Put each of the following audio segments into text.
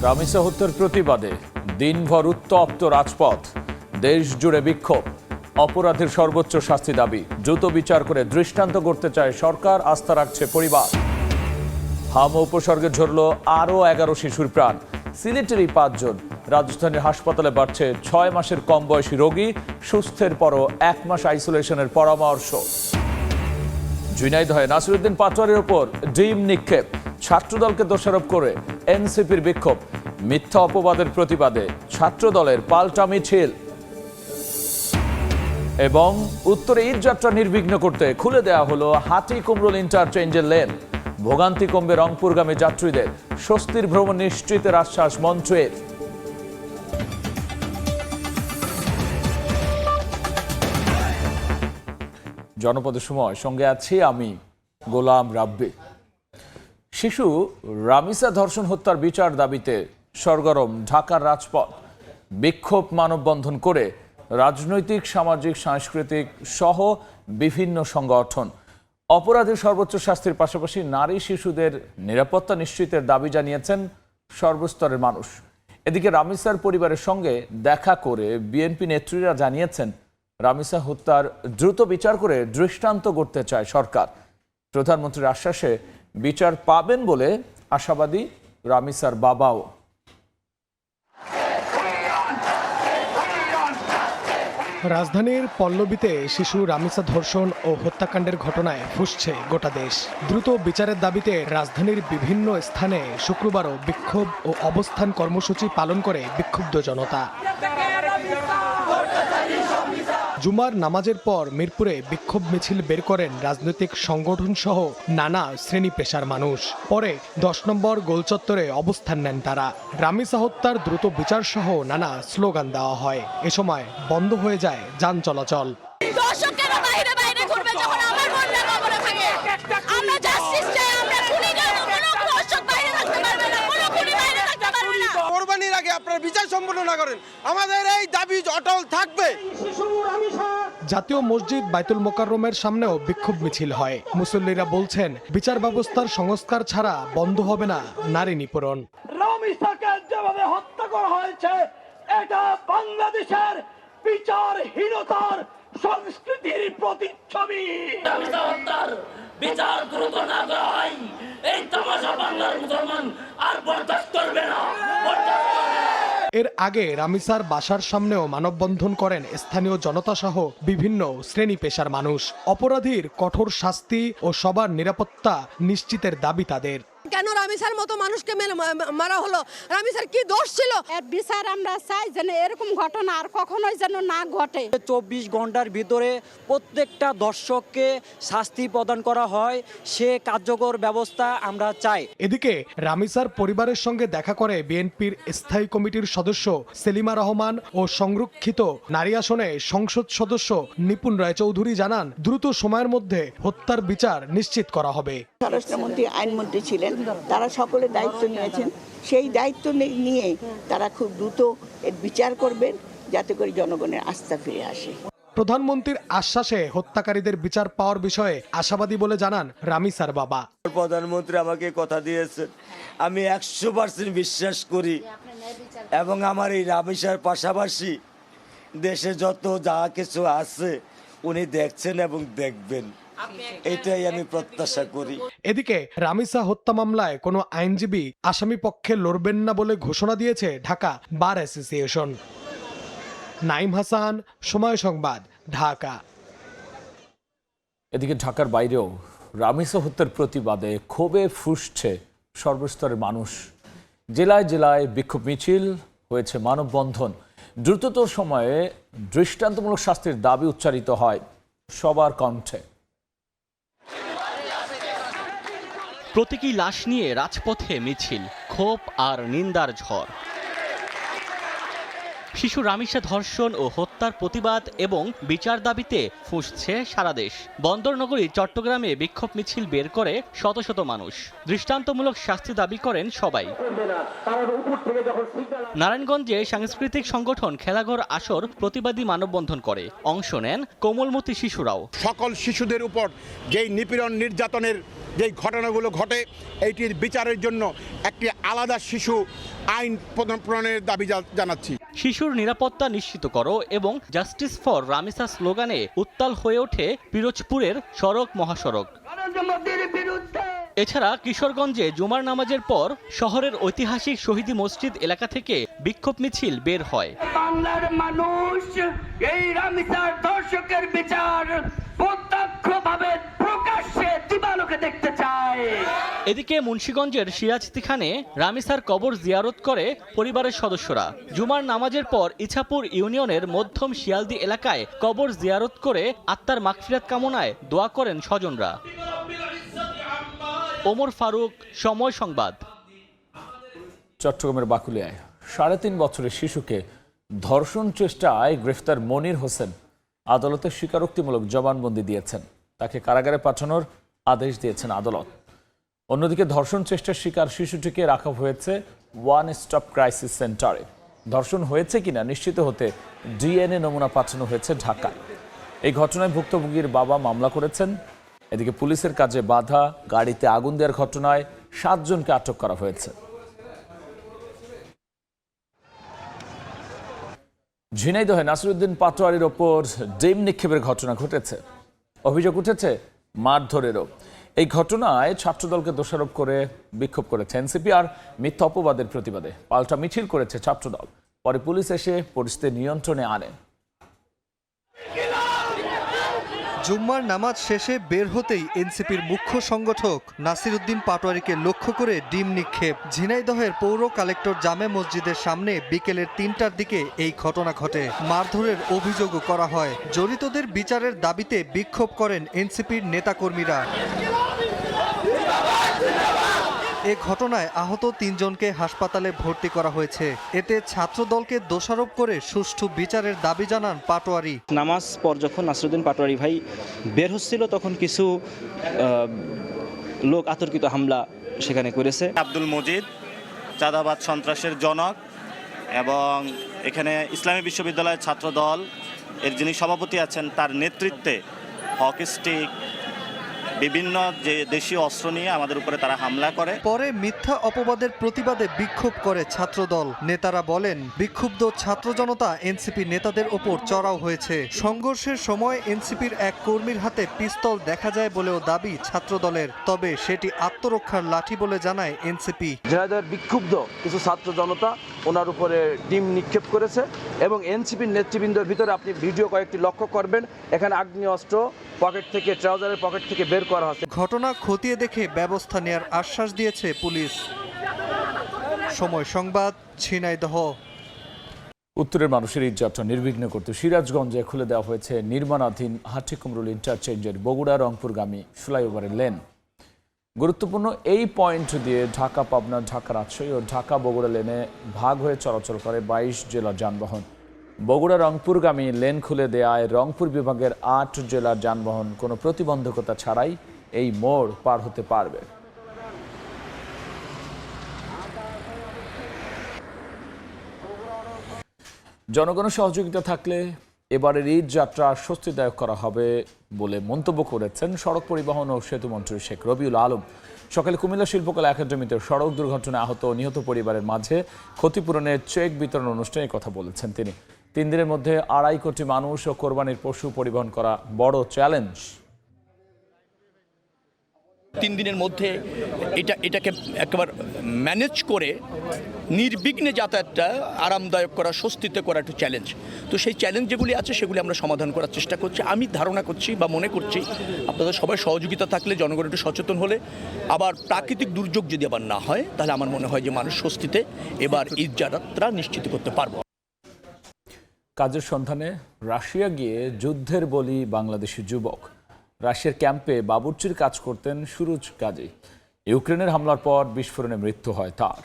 রামিসা হত্যার প্রতিবাদে দিনভর উত্তপ্ত রাজপথ, দেশ জুড়ে বিক্ষোভ। অপরাধের সর্বোচ্চ শাস্তি দাবি, দ্রুত বিচার করে দৃষ্টান্ত গড়তে চায় সরকার, আস্থা রাখছে পরিবার। হামা উপসর্গে ঝরল আরও 11 শিশুর প্রাণ, সিলেটেরই 5 জন। রাজধানীর হাসপাতালে বাড়ছে 6 মাসের কম বয়সী রোগী, সুস্থের পরও 1 মাস আইসোলেশনের পরামর্শ। ঝিনাইদহে নাসিরউদ্দিন পাটোয়ারির ওপর ডিম নিক্ষেপ, ছাত্রদলকে দোষারোপ করে এনসিপির বিক্ষোভ। মিথ্যা অপবাদের প্রতিবাদে ছাত্রদলের পাল্টা মিছিল। এবং উত্তরে ঈদযাত্রা নির্বিঘ্ন করতে খুলে দেওয়া হলো হাটিকুমরুল ইন্টারচেঞ্জের লেন। ভোগান্তি কমবে রংপুরগামী যাত্রীদের, স্বস্তির ভ্রমণ নিশ্চিতের আশ্বাস মন্ত্রীর। জনপদের সময় সঙ্গে আছি আমি গোলাম রাব্বি। শিশু রামিসা ধর্ষণ হত্যার বিচার দাবিতে সরগরম ঢাকার রাজপথ। বিক্ষোভ মানববন্ধন করে রাজনৈতিক, সামাজিক, সাংস্কৃতিক সহ বিভিন্ন সংগঠন অপরাধের সর্বোচ্চ শাস্তির পাশাপাশি নারী শিশুদের নিরাপত্তা নিশ্চিতের দাবি জানিয়েছেন সর্বস্তরের মানুষ। এদিকে রামিসার পরিবারের সঙ্গে দেখা করে বিএনপি নেত্রীরা জানিয়েছেন রামিসা হত্যার দ্রুত বিচার করে দৃষ্টান্ত গড়তে চায় সরকার। প্রধানমন্ত্রীর আশ্বাসে বিচার পাবেন বলে আশাবাদী রামিসার বাবাও। রাজধানীর পল্লবীতে শিশু রামিসা ধর্ষণ ও হত্যাকাণ্ডের ঘটনায় ফুঁসছে গোটা দেশ। দ্রুত বিচারের দাবিতে রাজধানীর বিভিন্ন স্থানে শুক্রবারও বিক্ষোভ ও অবস্থান কর্মসূচি পালন করে বিক্ষুব্ধ জনতা। জুমার নামাজের পর মিরপুরে বিক্ষোভ মিছিল বের করেন রাজনৈতিক সংগঠন সহ নানা শ্রেণী পেশার মানুষ। পরে 10 নম্বর গোলচত্বরে অবস্থান নেন তারা। রামিসা হত্যার দ্রুত বিচার সহ নানা স্লোগান দেওয়া হয়। এ সময় বন্ধ হয়ে যায় যান চলাচল। কোরবানির আগে আপনারা বিচার সম্পন্ন না করেন, আমাদের এই দাবি অটল থাকবে। জাতীয় মসজিদ বাইতুল মোকাররমের সামনেও বিক্ষোভ মিছিল হয়। মুসল্লিরা বলছেন বিচার ব্যবস্থার সংস্কার ছাড়া বন্ধ হবে না নারী নিপীড়ন। রামিসাকে যেভাবে হত্যা করা হয়েছে, এটা বাংলাদেশের বিচারহীনতার সংস্কৃতির প্রতিচ্ছবি। রামিসা হত্যার বিচার দ্রুত না করা হয়, এই তামাশা বাংলার মুসলমান আর বরদাস্ত করবে না। এর আগে রামিসার বাসার সামনেও মানববন্ধন করেন স্থানীয় জনতা সহ বিভিন্ন শ্রেণী পেশার মানুষ। অপরাধীর কঠোর শাস্তি ও সবার নিরাপত্তা নিশ্চিতের দাবি তাদের। কেন রামিসার মতো মানুষকে মারা হলো? রামিসার কি দোষ ছিল? এর বিচার আমরা চাই যেন এরকম ঘটনা আর কখনোই যেন না ঘটে। 24 ঘন্টার ভিতরে প্রত্যেকটা দর্শককে শাস্তি প্রদান করা হয়, সে কার্যকর ব্যবস্থা আমরা চাই। এদিকে রামিসার পরিবারের সঙ্গে দেখা করে বিএনপির স্থায়ী কমিটির সদস্য সেলিমা রহমান ও সংরক্ষিত নারী আসনে সংসদ সদস্য নিপুণ রায়চৌধুরী জানান, দ্রুত সময়ের মধ্যে হত্যার বিচার নিশ্চিত করা হবে। স্বরাষ্ট্রমন্ত্রী, আইনমন্ত্রী ছিলেন, তারা সকলে দায়িত্ব নিয়েছেন। সেই দায়িত্ব নিয়ে তারা খুব দ্রুত এর বিচার করবেন, যাতে করে জনগণের আস্থা ফিরে আসে। প্রধানমন্ত্রীর আশ্বাসে হত্যাকারীদের বিচার পাওয়ার বিষয়ে আশাবাদী বলে জানান রামিসার বাবা। প্রধানমন্ত্রী আমাকে কথা দিয়েছেন, আমি 100% বিশ্বাস করি এবং আমার এই রামিসার পাশাপাশি দেশে যত যা কিছু আছে উনি দেখছেন এবং দেখবেন, এটাই আমি প্রত্যাশা করি। এদিকে রামিসা হত্যা মামলায় কোনো আইনজীবী আসামি পক্ষে লড়বেন না বলে ঘোষণা দিয়েছে ঢাকা বার অ্যাসোসিয়েশন। নাইম হাসান, সময় সংবাদ, ঢাকা। এদিকে ঢাকার বাইরেও রামিসা হত্যার প্রতিবাদে ক্ষোভে ফুঁসছে সর্বস্তরের মানুষ। জেলায় জেলায় বিক্ষোভ মিছিল হয়েছে, মানববন্ধন। দ্রুততর সময়ে দৃষ্টান্তমূলক শাস্তির দাবি উচ্চারিত হয় সবার কণ্ঠে। প্রতীকী লাশ নিয়ে রাজপথে মিছিল, ক্ষোভ আর নিন্দার ঝড়। শিশু রামিসা ধর্ষণ ও হত্যার প্রতিবাদ এবং বিচার দাবিতে ফুঁসছে সারা দেশ। বন্দরনগরী চট্টগ্রামে বিক্ষোভ মিছিল বের করে শত শত মানুষ। দৃষ্টান্তমূলক শাস্তি দাবি করেন সবাই। নারায়ণগঞ্জে সাংস্কৃতিক সংগঠন খেলাঘর আসর প্রতিবাদী মানববন্ধন করে, অংশ নেন কোমলমতি শিশুরাও। সকল শিশুদের উপর যেই নিপীড়ন নির্যাতনের যেই ঘটনাগুলো ঘটে এইটির বিচারের জন্য একটি আলাদা শিশু আইন প্রণয়নের দাবি জানাচ্ছি। শিশুর নিরাপত্তা নিশ্চিত করো এবং জাস্টিস ফর রামিসা স্লোগানে উত্তাল হয়ে ওঠে পিরোজপুরের সড়ক মহাসড়ক। এছাড়া কিশোরগঞ্জে জুমার নামাজের পর শহরের ঐতিহাসিক শহীদি মসজিদ এলাকা থেকে বিক্ষোভ মিছিল বের হয়। বাংলার মানুষ এই রামিসার ধর্ষকের বিচার প্রত্যক্ষভাবে প্রকাশ্যে দিবালোকে দেখতে চায়। এদিকে মুন্সিগঞ্জের সিরাজদিখানে রামিসার কবর জিয়ারত করে পরিবারের সদস্যরা। জুমার নামাজের পর ইছাপুর ইউনিয়নের মধ্যম শিয়ালদি এলাকায় কবর জিয়ারত করে আত্মার মাগফিরাত কামনায় দোয়া করেন স্বজনরা। ওমর ফারুক, সময় সংবাদ। চট্টগ্রামের বাকুলিয়ায় 3.5 বছরের শিশুকে ধর্ষণ চেষ্টায় গ্রেফতার মনির হোসেন আদালতে স্বীকারোক্তিমূলক জবানবন্দি দিয়েছেন। তাকে কারাগারে পাঠানোর আদেশ দিয়েছেন আদালত। অন্যদিকে ধর্ষণ চেষ্টার শিকার শিশুটিকে রাখা হয়েছে ওয়ান স্টপ ক্রাইসিস সেন্টারে। ধর্ষণ হয়েছে কিনা নিশ্চিত হতে ডিএনএ নমুনা পাঠানো হয়েছে ঢাকায়। এই ঘটনায় ভুক্তভোগীর বাবা মামলা করেছেন। এদিকে পুলিশের কাজে বাধা, গাড়িতে আগুন দেওয়ার ঘটনায় 7 জনকে আটক করা হয়েছে। ঝিনাইদহে নাসিরউদ্দিন পাটোয়ারির ওপর ডিম নিক্ষেপের ঘটনা ঘটেছে। অভিযোগ উঠেছে মারধরেরও। এই ঘটনায় ছাত্রদলকে দোষারোপ করে বিক্ষোভ করেছে এনসিপি আর মিথ্যা অপবাদের প্রতিবাদে পাল্টা মিছিল করেছে ছাত্রদল। পরে পুলিশ এসে পরিস্থিতি নিয়ন্ত্রণে আনে। জুম্মার নামাজ শেষে বের হতেই এনসিপির মুখ্য সংগঠক নাসিরউদ্দিন পাটোয়ারিকে লক্ষ্য করে ডিম নিক্ষেপ। ঝিনাইদহের পৌর কালেক্টর জামে মসজিদের সামনে বিকেলের 3টার দিকে এই ঘটনা ঘটে। মারধরের অভিযোগও করা হয়। জড়িতদের বিচারের দাবিতে বিক্ষোভ করেন এনসিপির নেতাকর্মীরা। এ ঘটনায় আহত 3 জনকে হাসপাতালে ভর্তি করা হয়েছে। এতে ছাত্রদলকে দোষারোপ করে সুষ্ঠু বিচারের দাবি জানান পাটোয়ারি। নামাজ পর যখন নাসিরউদ্দিন পাটোয়ারি ভাই বের হচ্ছিল তখন কিছু লোক আতর্কিত হামলা সেখানে করেছে। আব্দুল মজিদ চাঁদাবাদ সন্ত্রাসের জনক এবং এখানে ইসলামী বিশ্ববিদ্যালয়ের ছাত্রদল এর যিনি সভাপতি আছেন তার নেতৃত্বে হকি স্টিক বিভিন্ন যে দেশীয় অস্ত্র নিয়ে আমাদের উপরে তারা হামলা করে। পরে মিথ্যা অপবাদের প্রতিবাদে বিক্ষোভ করে ছাত্রদল। নেতারা বলেন বিক্ষুব্ধ ছাত্র জনতা এনসিপি নেতাদের ওপর চড়াও হয়েছে। সংঘর্ষের সময় এনসিপির এক কর্মীর হাতে পিস্তল দেখা যায় বলেও দাবি ছাত্রদলের। তবে সেটি আত্মরক্ষার লাঠি বলে জানায় এনসিপি। ঝিনাইদহের বিক্ষুব্ধ কিছু ছাত্র জনতা ওনার উপরে ডিম নিক্ষেপ করেছে এবং এনসিপির নেতৃবৃন্দের ভিতরে আপনি ভিডিও কয়েকটি লক্ষ্য করবেন, এখানে আগ্নেয়াস্ত্র পকেট থেকে ট্রাউজারের পকেট থেকে বের করা হচ্ছে। ঘটনা খতিয়ে দেখে ব্যবস্থা নেয়ার আশ্বাস দিয়েছে পুলিশ। সময় সংবাদ, ঝিনাইদহ। উত্তরের মানুষের ঈদযাত্রা নির্বিঘ্ন করতে সিরাজগঞ্জে খুলে দেওয়া হয়েছে নির্মাণাধীন হাটিকুমরুল ইন্টারচেঞ্জের বগুড়া রংপুরগামী ফ্লাইওভারের লেন। গুরুত্বপূর্ণ এই পয়েন্ট দিয়ে ঢাকা পাবনা, ঢাকা রাজশাহী ও ঢাকা বগুড়া লেনে ভাগ হয়ে চলাচল করে 22 জেলার যানবাহন। বগুড়া রংপুরগামী লেন খুলে দেয়ায় রংপুর বিভাগের 8 জেলার যানবাহন কোনো প্রতিবন্ধকতা ছাড়াই এই মোড় পার হতে পারবে। জনগণের সহযোগিতা থাকলে এবারের ঈদ যাত্রা স্বস্তিদায়ক করা হবে বলে মন্তব্য করেছেন সড়ক পরিবহন ও সেতু মন্ত্রী শেখ রবিউল আলম। সকালে কুমিল্লা শিল্পকলা একাডেমিতে সড়ক দুর্ঘটনায় আহত ও নিহত পরিবারের মাঝে ক্ষতিপূরণের চেক বিতরণ অনুষ্ঠানে কথা বলেছেন তিনি। 3 দিনের মধ্যে 2.5 কোটি মানুষ ও কোরবানির পশু পরিবহন করা বড় চ্যালেঞ্জ। 3 দিনের মধ্যে এটাকে একেবারে ম্যানেজ করে নির্বিঘ্নে যাতায়াতটা আরামদায়ক করা, স্বস্তিতে করা একটু চ্যালেঞ্জ। তো সেই চ্যালেঞ্জ যেগুলি আছে সেগুলি আমরা সমাধান করার চেষ্টা করছি। আমি ধারণা করছি বা মনে করছি আপনাদের সবাই সহযোগিতা থাকলে, জনগণ একটু সচেতন হলে, আবার প্রাকৃতিক দুর্যোগ যদি আবার না হয়, তাহলে আমার মনে হয় যে মানুষ স্বস্তিতে এবার ঈদ যাত্রা নিশ্চিত করতে পারবো। কাজের সন্ধানে রাশিয়া গিয়ে যুদ্ধের বলি বাংলাদেশি যুবক। রাশিয়ার ক্যাম্পে বাবুর্চির কাজ করতেন সুরজ কাজী। ইউক্রেনের হামলার পর বিস্ফোরণে মৃত্যু হয় তার।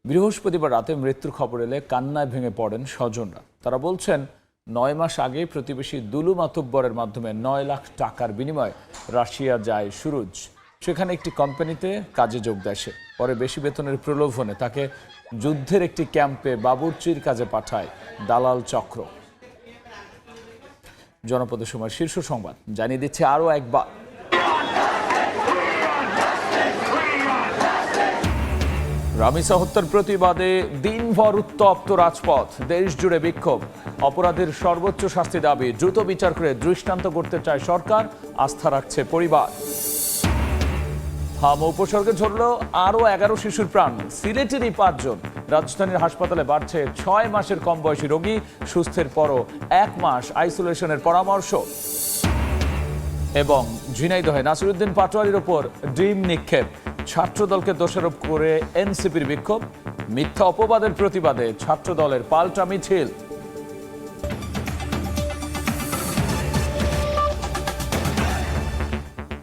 বৃহস্পতিবার রাতে মৃত্যুর খবর এলে কান্নায় ভেঙে পড়েন স্বজনরা। তারা বলছেন 9 মাস আগে প্রতিবেশী দুলু মাতুব্বরের মাধ্যমে 9 লাখ টাকার বিনিময়ে রাশিয়া যায় সুরজ। সেখানে একটি কোম্পানিতে কাজে যোগ দেয় সে। পরে বেশি বেতনের প্রলোভনে তাকে যুদ্ধের একটি ক্যাম্পে বাবুর্চির কাজে পাঠায় দালাল চক্র। জনপদের সময় শীর্ষ সংবাদ জানিয়ে দিচ্ছে আরও একবার। রামিসা হত্যার প্রতিবাদে দিনভর উত্তপ্ত রাজপথ, দেশ জুড়ে বিক্ষোভ। অপরাধের সর্বোচ্চ শাস্তি দাবি, দ্রুত বিচার করে দৃষ্টান্ত করতে চায় সরকার, আস্থা রাখছে পরিবার। হাম উপসর্গে ঝরল আরও 11 শিশুর প্রাণ, সিলেটেরই 5 জন। রাজধানীর হাসপাতালে বাড়ছে 6 মাসের কম বয়সী রোগী, সুস্থের পরও 1 মাস আইসোলেশনের পরামর্শ। এবং ঝিনাইদহে নাসিরউদ্দিন পাটোয়ারির ওপর ডিম নিক্ষেপ, ছাত্রদলকে দোষারোপ করে এনসিপির বিক্ষোভ। মিথ্যা অপবাদের প্রতিবাদে ছাত্রদলের পাল্টা মিছিল।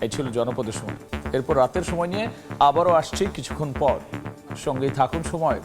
এই ছিল জনপদের সময়। এরপর রাতের সময় নিয়ে আবারও আসছি কিছুক্ষণ পর। সঙ্গেই থাকুন সময়।